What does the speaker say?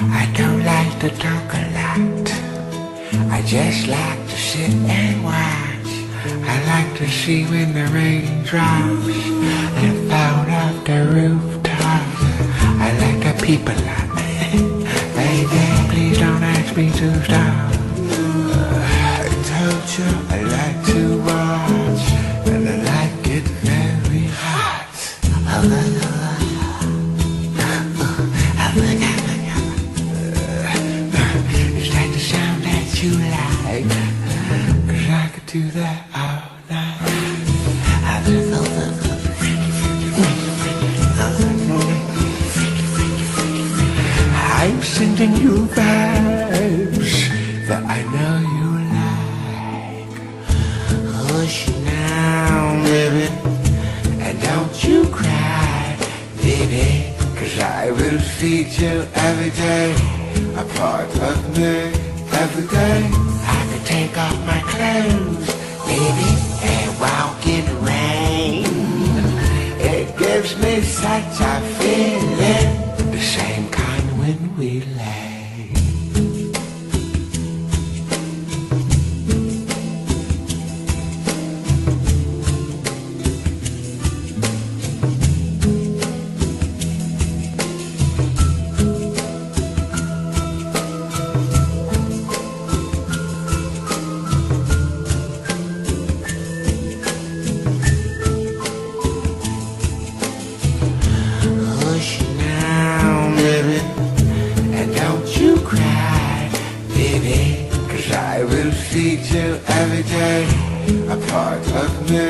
I don't like to talk a lot. I just like to sit and watch. I like to see when the rain drops and fall off the rooftop. I like to peep a lot. Baby, please don't ask me to stop. I told you I like to watch, and I like it very hot. Is that the sound that you like? 'Cause I could do that all night. I'm sending you vibes that I know you like. Hush now, baby, and don't you cry, baby, 'cause I will feed you every day, a part of me every day. I can take off my clothes, baby, and walk in the rain. It gives me such a feeling, the same kind when we lay. Hush now, baby, and don't you cry, baby, 'cause I will feed you every day, a part of me